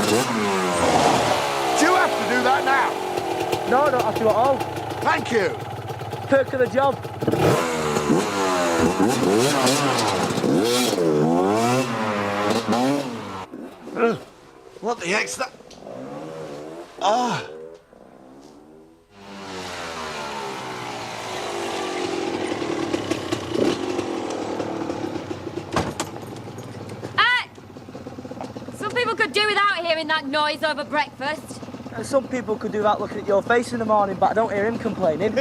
Do you have to do that now? No, I don't have to at all. Thank you. Perk of the job. What the heck's that? Ah. Some people could do without hearing that noise over breakfast. Some people could do that looking at your face in the morning, but I don't hear him complaining.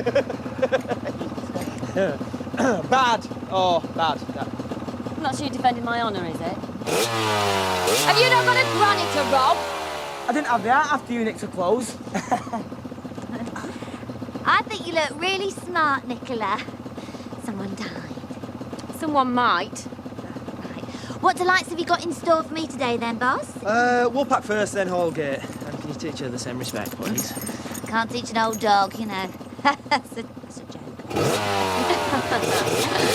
Bad. Oh, bad. Yeah. That's you defending my honour, is it? Have you not got a granny to rob? I didn't have the heart after you nicked her clothes. I think you look really smart, Nicola. Someone died. Someone might. Right. What delights have you got in store for me today, then, boss? Woolpack first, then Hallgate. And can you teach her the same respect, please? Can't teach an old dog, you know. That's a joke.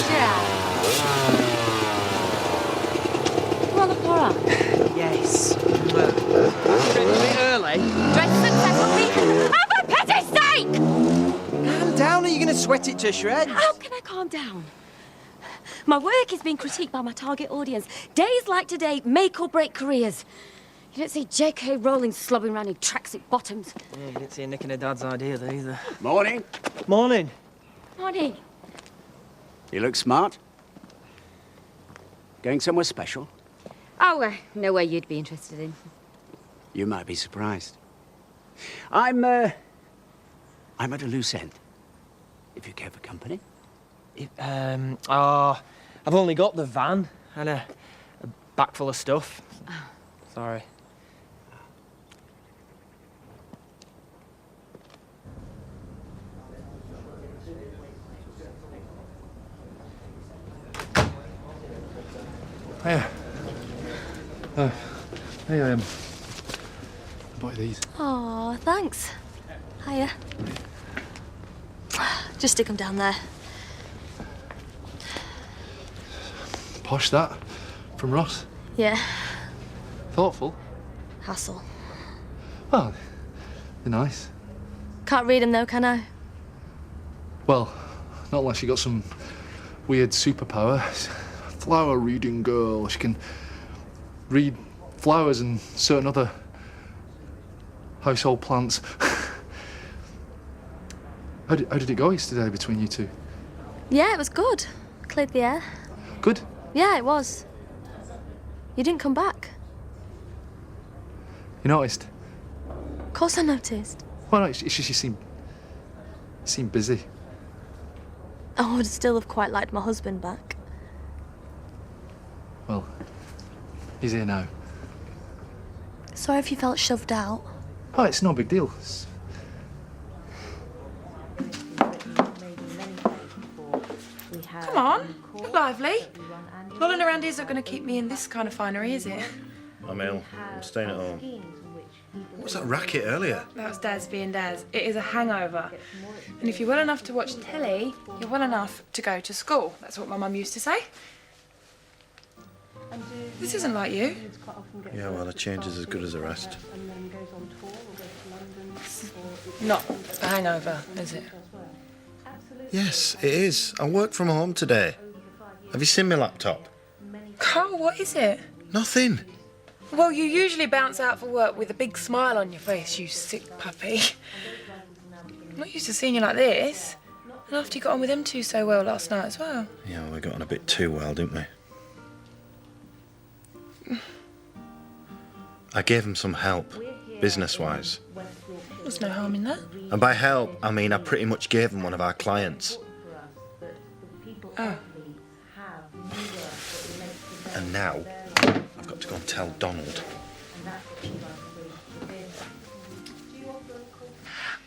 Sure. Well, look, all right. Yes. A bit early. Dress successfully. Oh, for pity's sake! Calm down, are you going to sweat it to shreds? How can I calm down? My work is being critiqued by my target audience. Days like today make or break careers. You don't see J.K. Rowling slobbering around in tracksuit bottoms. Yeah, you didn't see her nicking her dad's idea there either. Morning. Morning. Morning. You look smart. Going somewhere special? Oh, nowhere you'd be interested in. You might be surprised. I'm at a loose end. If you care for company. I've only got the van and a back full of stuff. Sorry. Hiya. Hey, I bought you these. Oh, thanks. Hiya. Just stick them down there. Posh, that. From Ross. Yeah. Thoughtful. Hassle. Well, they're nice. Can't read them though, can I? Well, not unless you got some weird superpower. Flower reading girl. She can read flowers and certain other household plants. How did it go yesterday between you two? Yeah, it was good. Cleared the air. Good? Yeah, it was. You didn't come back. You noticed? Of course I noticed. Well, no, it's just you seem busy. Oh, I would still have quite liked my husband back. Well, he's here now. Sorry if you felt shoved out. Oh, it's no big deal. Come on, look lively. Lolling around here's not going to keep me in this kind of finery, is it? I'm ill. I'm staying at home. What was that racket earlier? That was Daz being Daz. It is a hangover. And if you're well enough to watch telly, you're well enough to go to school. That's what my mum used to say. This isn't like you. Yeah, well, a change is as good as a rest. Not a hangover, is it? Yes, it is. I work from home today. Have you seen my laptop? Carl, what is it? Nothing. Well, you usually bounce out for work with a big smile on your face, you sick puppy. I'm not used to seeing you like this. And after you got on with them two so well last night as well. Yeah, well, we got on a bit too well, didn't we? I gave him some help, business-wise. There's no harm in that. And by help, I mean I pretty much gave him one of our clients. Oh. And now, I've got to go and tell Donald.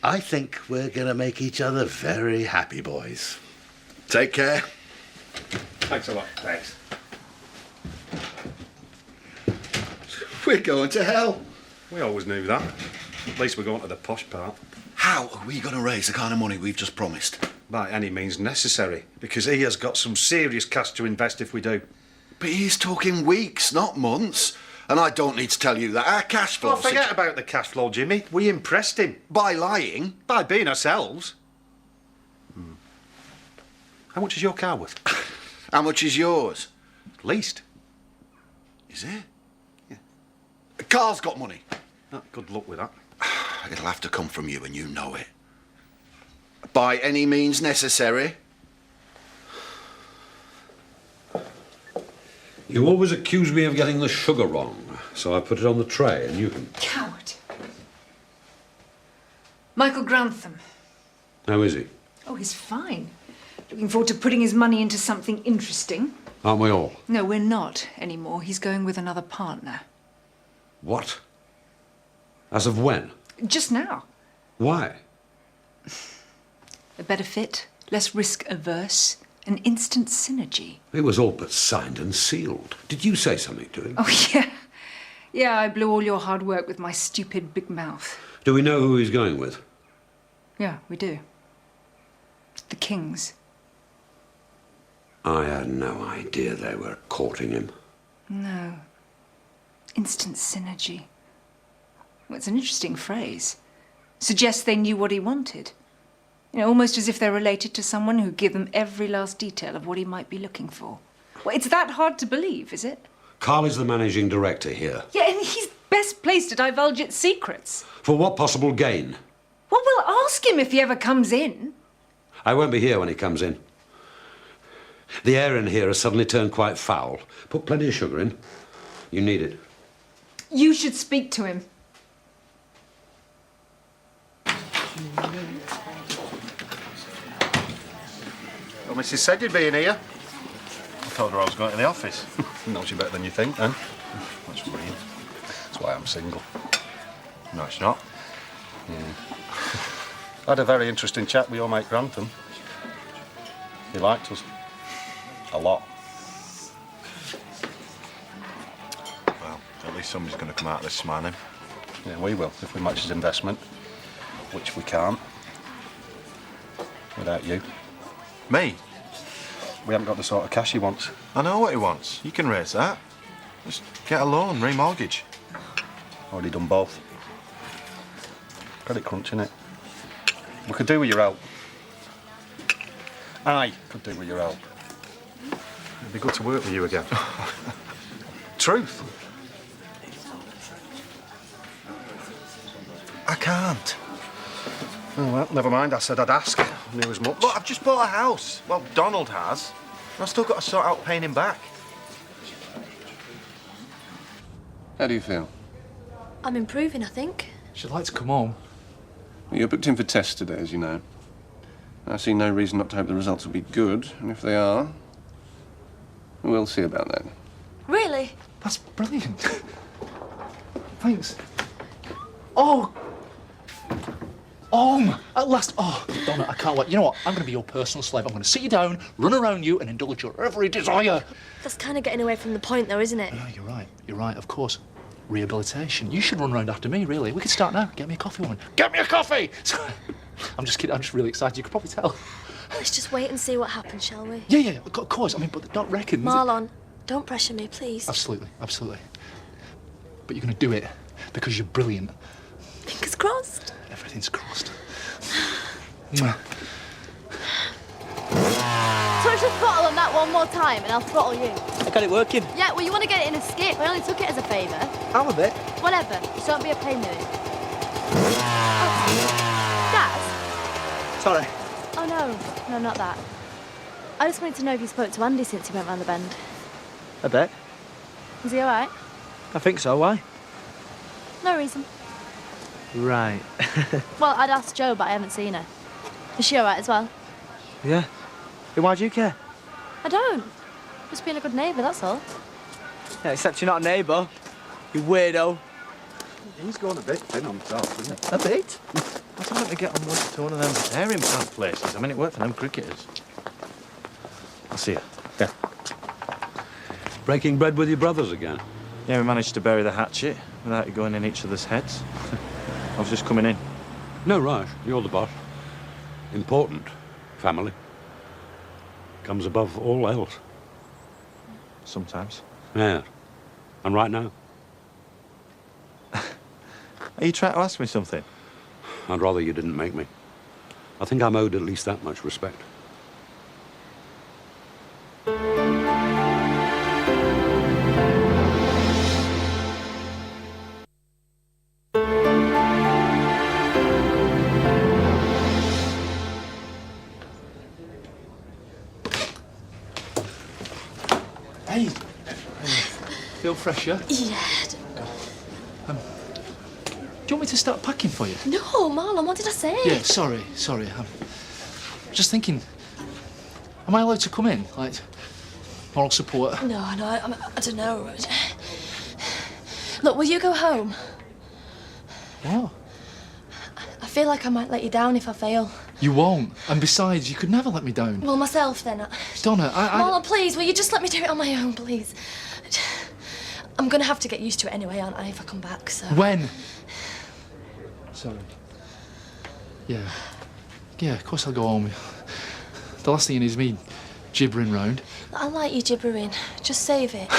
I think we're going to make each other very happy, boys. Take care. Thanks a lot. Thanks. We're going to hell. We always knew that. At least we're going to the posh part. How are we going to raise the kind of money we've just promised? By any means necessary, because he has got some serious cash to invest if we do. But he's talking weeks, not months. And I don't need to tell you that. Our cash flow... Oh, forget about the cash flow, Jimmy. We impressed him. By lying. By being ourselves. How much is your car worth? How much is yours? Least. Is it? Yeah. Carl's got money. Oh, good luck with that. It'll have to come from you, and you know it. By any means necessary. You always accuse me of getting the sugar wrong, so I put it on the tray and you can... Coward. Michael Grantham. How is he? Oh, he's fine. Looking forward to putting his money into something interesting. Aren't we all? No, we're not anymore. He's going with another partner. What? As of when? Just now. Why? A better fit, less risk-averse, an instant synergy. It was all but signed and sealed. Did you say something to him? Oh, yeah. Yeah, I blew all your hard work with my stupid big mouth. Do we know who he's going with? Yeah, we do. The Kings. I had no idea they were courting him. No. Instant synergy. Well, it's an interesting phrase. Suggests they knew what he wanted. You know, almost as if they're related to someone who give them every last detail of what he might be looking for. Well, it's that hard to believe, is it? Carl is the managing director here. Yeah, and he's best placed to divulge its secrets. For what possible gain? Well, we'll ask him if he ever comes in. I won't be here when he comes in. The air in here has suddenly turned quite foul. Put plenty of sugar in. You need it. You should speak to him. Well, Mrs. said you'd be in here. I told her I was going to the office. Knows you better than you think, then. That's brilliant. That's why I'm single. No, it's not. Yeah. I had a very interesting chat with your mate Grantham. He liked us. A lot. Well, at least somebody's going to come out of this smiling. Yeah, we will, if we match his investment. Which we can't. Without you. Me? We haven't got the sort of cash he wants. I know what he wants. You can raise that. Just get a loan, remortgage. Already done both. Credit crunch, innit? We could do with your help. I could do with your help. It'd be good to work with you again. Truth. I can't. Oh, well, never mind. I said I'd ask. I knew as much. Look, I've just bought a house. Well, Donald has. And I've still got to sort out paying him back. How do you feel? I'm improving, I think. She'd like to come home. Well, you're booked in for tests today, as you know. I see no reason not to hope the results will be good, and if they are, we'll see about that. Really? That's brilliant. Thanks. Oh! At last. Oh, Donna, I can't wait. You know what? I'm going to be your personal slave. I'm going to sit you down, run around you, and indulge your every desire. That's kind of getting away from the point, though, isn't it? No, you're right. You're right, of course. Rehabilitation. You should run around after me, really. We could start now. Get me a coffee, woman. Get me a coffee! I'm just kidding. I'm just really excited. You could probably tell. Let's just wait and see what happens, shall we? Yeah, of course. I mean, but don't reckon. Marlon, don't pressure me, please. Absolutely. But you're going to do it because you're brilliant. Fingers crossed. Everything's crossed. Touch the throttle on that one more time and I'll throttle you. I got it working. Yeah, well, you want to get it in a skip. I only took it as a favour. I'm a bit. Whatever. Just don't be a pain with it. Dad? Sorry. Oh, no, not that. I just wanted to know if you spoke to Andy since he went round the bend. A bit. Is he all right? I think so. Why? No reason. Right. Well, I'd asked Jo, but I haven't seen her. Is she all right as well? Yeah. Then why do you care? I don't. Just being a good neighbour, that's all. Yeah, except you're not a neighbour. You weirdo. He's going a bit thin on top, isn't he? A bit? I told him to get on to one of them airing plant places. I mean, it worked for them cricketers. I'll see you. Yeah. Breaking bread with your brothers again? Yeah, we managed to bury the hatchet without it going in each other's heads. I was just coming in. No rush. You're the boss. Important. Family. Comes above all else. Sometimes. Yeah. And right now? Are you trying to ask me something? I'd rather you didn't make me. I think I'm owed at least that much respect. Hey, feel fresher? Yeah. Do you want me to start packing for you? No, Marlon, what did I say? Yeah, sorry. I'm just thinking, am I allowed to come in? Like, moral support? No, I don't know. Look, will you go home? What? I feel like I might let you down if I fail. You won't. And besides, you could never let me down. Well, myself, then. Donna, Marlon, please, will you just let me do it on my own, please? I'm going to have to get used to it anyway, aren't I, if I come back, so... When? Sorry. Yeah, of course I'll go home. The last thing you need is me gibbering round. I like you gibbering. Just save it.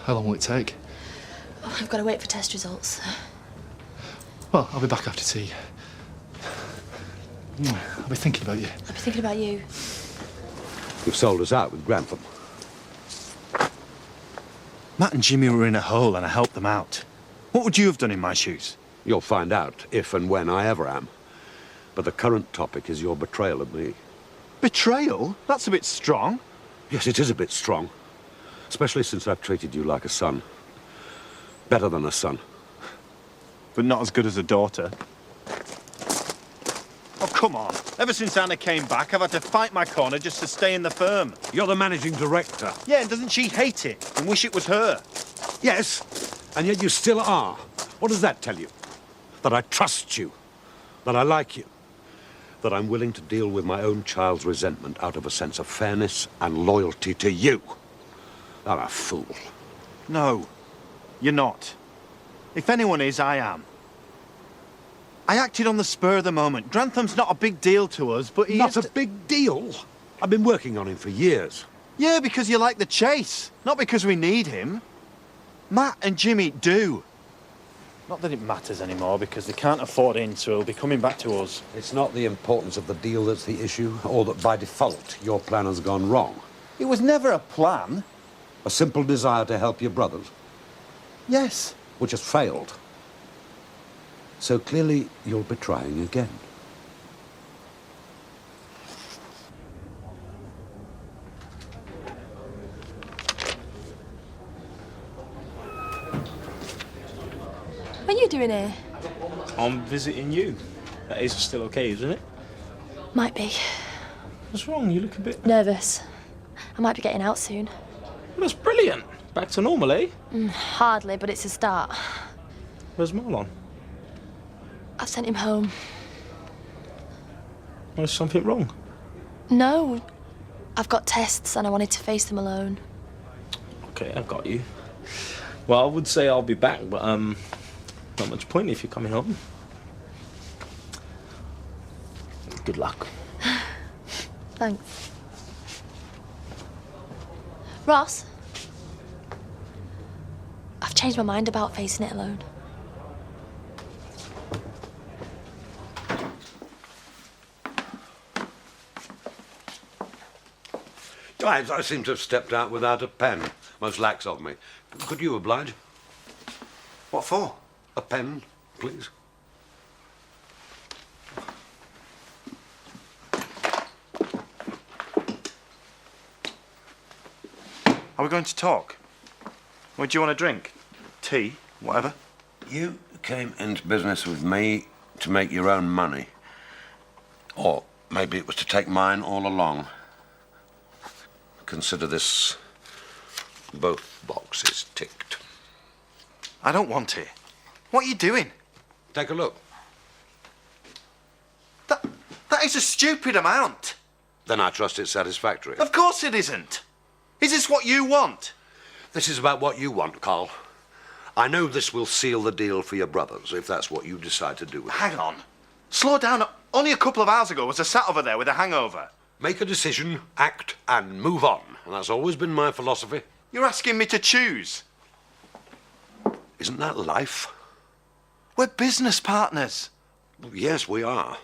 How long will it take? Oh, I've got to wait for test results. Well, I'll be back after tea. I'll be thinking about you. I'll be thinking about you. You've sold us out with Grantham. Matt and Jimmy were in a hole and I helped them out. What would you have done in my shoes? You'll find out if and when I ever am. But the current topic is your betrayal of me. Betrayal? That's a bit strong. Yes, it is a bit strong. Especially since I've treated you like a son. Better than a son. But not as good as a daughter. Oh, come on. Ever since Anna came back, I've had to fight my corner just to stay in the firm. You're the managing director. Yeah, and doesn't she hate it and wish it was her? Yes, and yet you still are. What does that tell you? That I trust you. That I like you. That I'm willing to deal with my own child's resentment out of a sense of fairness and loyalty to you. I'm a fool. No, you're not. If anyone is, I am. I acted on the spur of the moment. Grantham's not a big deal to us, but he Not a big deal? I've been working on him for years. Yeah, because you like the chase, not because we need him. Matt and Jimmy do. Not that it matters anymore, because they can't afford in, so he'll be coming back to us. It's not the importance of the deal that's the issue, or that by default your plan has gone wrong. It was never a plan. A simple desire to help your brothers, Yes. which has failed. So clearly you'll be trying again. What are you doing here? I'm visiting you. That is still okay, isn't it? Might be. What's wrong? You look a bit... Nervous. I might be getting out soon. Well, that's brilliant. Back to normal, eh? Hardly, but it's a start. Where's Marlon? I've sent him home. Well, is something wrong? No. I've got tests and I wanted to face them alone. Okay, I've got you. Well, I would say I'll be back, but, not much point if you're coming home. Good luck. Thanks. Ross? I've changed my mind about facing it alone. I seem to have stepped out without a pen. Most lax of me. Could you oblige? What for? A pen, please. Are we going to talk? What do you want to drink? Tea? Whatever? You came into business with me to make your own money. Or maybe it was to take mine all along. Consider this both boxes ticked. I don't want it. What are you doing? Take a look. That is a stupid amount. Then I trust it's satisfactory. Of course it isn't. Is this what you want? This is about what you want, Carl. I know this will seal the deal for your brothers, if that's what you decide to do with it. Hang on. Slow down. Only a couple of hours ago was I sat over there with a hangover. Make a decision, act, and move on. And that's always been my philosophy. You're asking me to choose. Isn't that life? We're business partners. Yes, we are.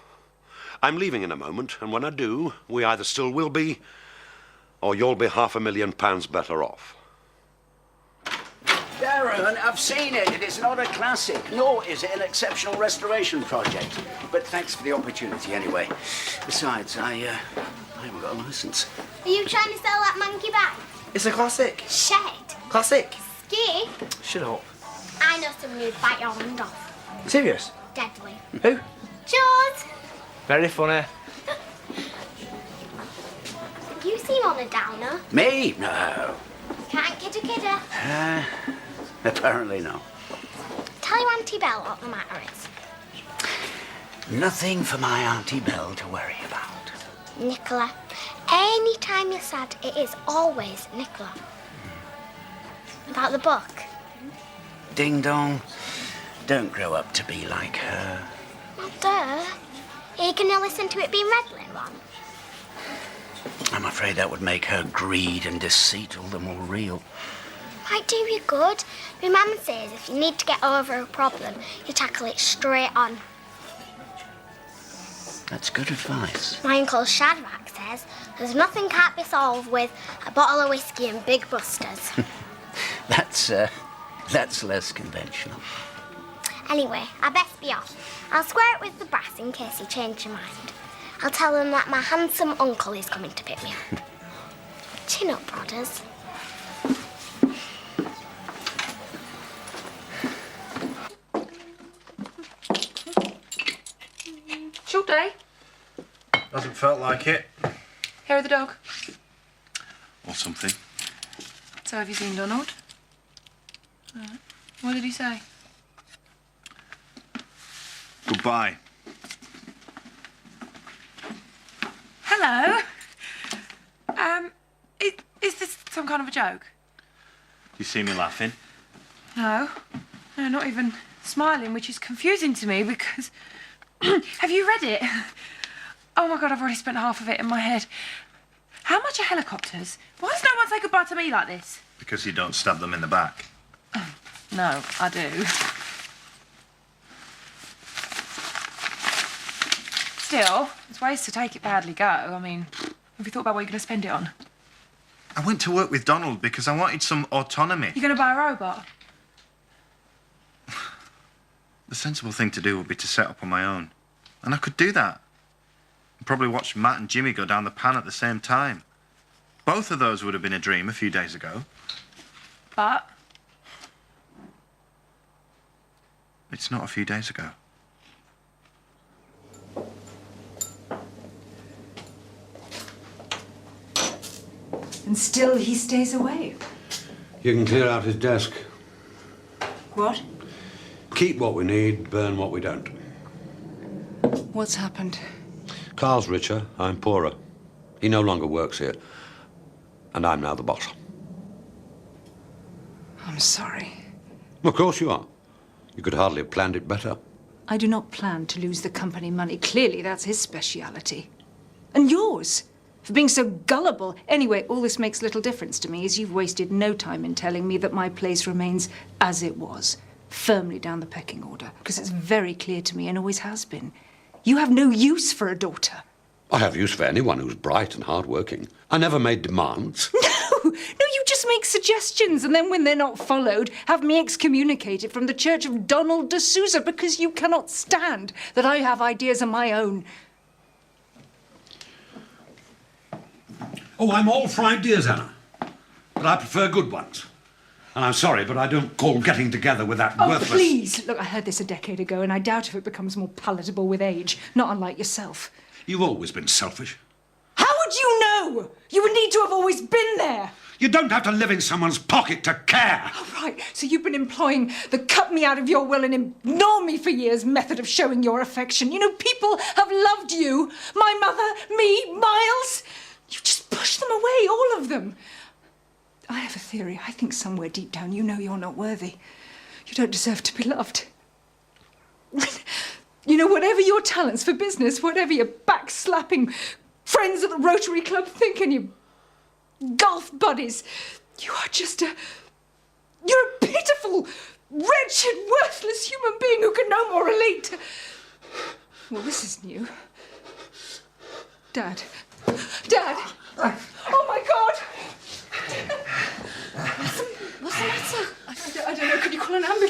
I'm leaving in a moment, and when I do, we either still will be, or you'll be £500,000 better off. Darren, I've seen it. It is not a classic, nor is it an exceptional restoration project. But thanks for the opportunity anyway. Besides, I haven't got a licence. Are you trying to sell that monkey back? It's a classic. Shit. Classic. Skip. Shut up. I know someone who'd bite your hand off. Serious? Deadly. Who? George. Very funny. You seem on a downer. Me? No. Can't kidder. Apparently not. Tell your Auntie Belle what the matter is. Nothing for my Auntie Belle to worry about. Nicola, any time you're sad, it is always Nicola. About the book. Ding dong. Don't grow up to be like her. Well, duh. Are you going to listen to it being read later on? I'm afraid that would make her greed and deceit all the more real. Might do you good. My mum says if you need to get over a problem, you tackle it straight on. That's good advice. My Uncle Shadrach says there's nothing can't be solved with a bottle of whiskey and big busters. That's less conventional. Anyway, I best be off. I'll square it with the brass in case you change your mind. I'll tell them that my handsome uncle is coming to pick me up. Chin up, brothers. Short day. Hasn't felt like it. Hair of the dog. Or something. So have you seen Donald? What did he say? Goodbye. Hello. Is this some kind of a joke? You see me laughing? No, not even smiling, which is confusing to me because... Have you read it? Oh my God, I've already spent half of it in my head. How much are helicopters? Why does no one say goodbye to me like this? Because you don't stab them in the back. No, I do. Still, there's ways to take it badly go. I mean, have you thought about what you're going to spend it on? I went to work with Donald because I wanted some autonomy. You're going to buy a robot? The sensible thing to do would be to set up on my own. And I could do that. And probably watch Matt and Jimmy go down the pan at the same time. Both of those would have been a dream a few days ago. But? It's not a few days ago. And still he stays away. You can clear out his desk. What? Keep what we need, burn what we don't. What's happened? Carl's richer, I'm poorer. He no longer works here. And I'm now the boss. I'm sorry. Of course you are. You could hardly have planned it better. I do not plan to lose the company money. Clearly, that's his speciality. And yours, for being so gullible. Anyway, all this makes little difference to me, as you've wasted no time in telling me that my place remains as it was, firmly down the pecking order, because it's very clear to me and always has been. You have no use for a daughter. I have use for anyone who's bright and hard-working. I never made demands. No, you just make suggestions, and then when they're not followed, have me excommunicated from the Church of Donald de Souza because you cannot stand that I have ideas of my own. Oh, I'm all for ideas, Anna. But I prefer good ones. And I'm sorry, but I don't call getting together with that worthless... Oh, please! Look, I heard this a decade ago, and I doubt if it becomes more palatable with age, not unlike yourself. You've always been selfish. How would you know? You would need to have always been there. You don't have to live in someone's pocket to care. Oh, right. So you've been employing the cut me out of your will and ignore me for years method of showing your affection. You know, people have loved you. My mother, me, Miles. You just push them away, all of them. I have a theory. I think somewhere deep down you know you're not worthy. You don't deserve to be loved. You know, whatever your talents for business, whatever your backslapping friends at the Rotary Club think, and your golf buddies, you're a pitiful, wretched, worthless human being who can no more relate. Well, this is new. Dad. Dad! Oh, my God! What's the matter? I don't know. Could you call an ambulance?